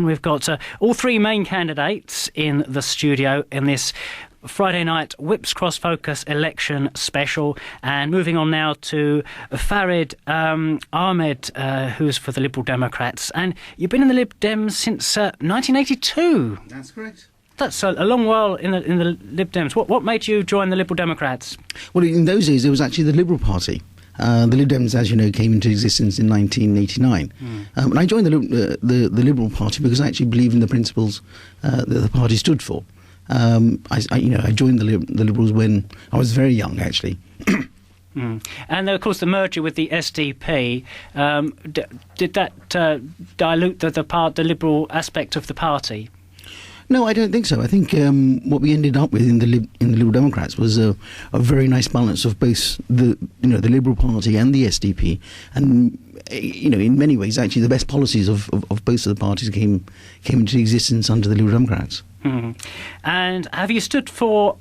We've got all three main candidates in the studio in this Friday night Whips Cross Focus election special, and moving on now to Farid Ahmed, who's for the Liberal Democrats, and you've been in the Lib Dems since 1982. That's correct. That's a long while in the Lib Dems. What made you join the Liberal Democrats? Well, in those days, it was actually the Liberal Party. The Lib Dems, as you know, came into existence in 1989. And I joined the Liberal Party because I actually believe in the principles that the party stood for. I joined the Liberals when I was very young, actually. And of course, the merger with the SDP, did that dilute the Liberal aspect of the party? No, I don't think so. I think what we ended up with in the Liberal Democrats was a very nice balance of both the Liberal Party and the SDP, and in many ways, actually, the best policies of both of the parties came into existence under the Liberal Democrats. And have you stood for?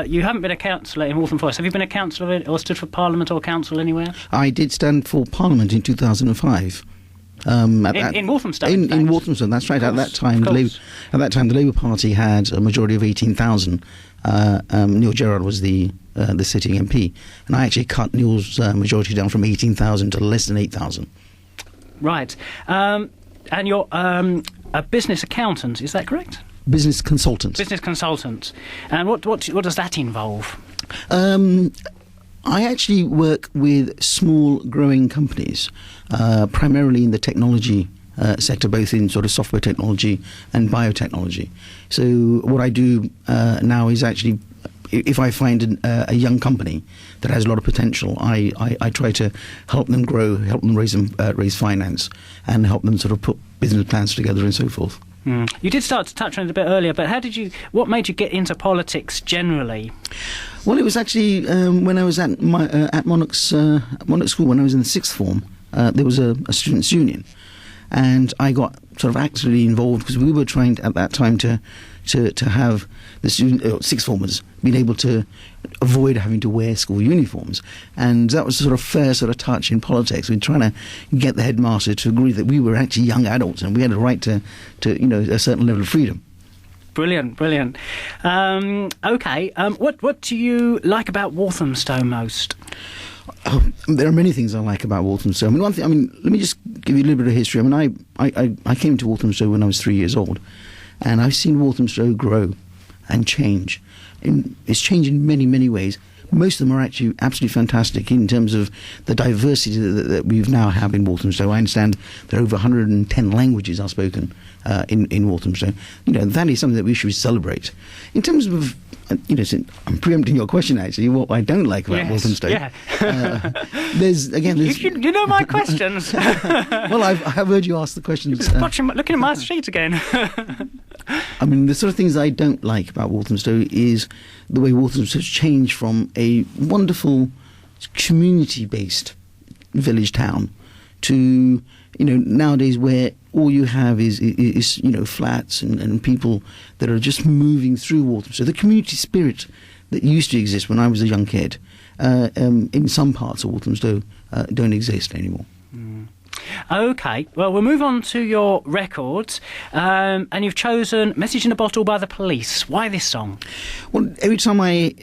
You haven't been a councillor in Waltham Forest. Have you been a councillor or stood for Parliament or council anywhere? I did stand for Parliament in 2005. In Walthamstow. In Walthamstow, that's right. At that time, the Labour Party had a majority of 18,000. Neil Gerrard was the sitting MP, and I actually cut Neil's majority down from 18,000 to less than 8,000. Right, and you're a business accountant, is that correct? Business consultant. Business consultant, and what does that involve? I actually work with small growing companies, primarily in the technology sector, both in sort of software technology and biotechnology. So what I do now is actually, if I find a young company that has a lot of potential, I try to help them grow, help them raise finance, and help them sort of put business plans together and so forth. You did start to touch on it a bit earlier, but what made you get into politics generally? Well, it was actually when I was at Monarch School, when I was in the sixth form, there was a students' union, and I got sort of actively involved because we were trying at that time to have the sixth formers being able to avoid having to wear school uniforms, and that was a sort of fair sort of touch in politics. We were trying to get the headmaster to agree that we were actually young adults and we had a right to a certain level of freedom. Brilliant. Okay, what do you like about Walthamstow most? Oh, there are many things I like about Walthamstow. One thing. Let me just give you a little bit of history. I came to Walthamstow when I was 3 years old, and I've seen Walthamstow grow and change. It's changed in many, many ways. Most of them are actually absolutely fantastic in terms of the diversity that we now have in Walthamstow. I understand there are over 110 languages are spoken in Walthamstow. That is something that we should celebrate. In terms of, I'm preempting your question actually, what I don't like about Walthamstow. Yeah. There's you know my questions. Well, I've heard you ask the questions. Looking at my sheet again. The sort of things I don't like about Walthamstow is the way Walthamstow has changed from a wonderful community-based village town to, nowadays where all you have is flats and people that are just moving through Walthamstow. The community spirit that used to exist when I was a young kid in some parts of Walthamstow don't exist anymore. Okay, well, we'll move on to your records, and you've chosen Message in a Bottle by the Police. Why this song? Well, every time I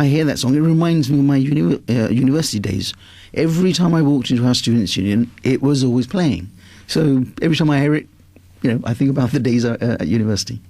hear that song, it reminds me of my university days. Every time I walked into our students' union, it was always playing. So every time I hear it, I think about the days at university.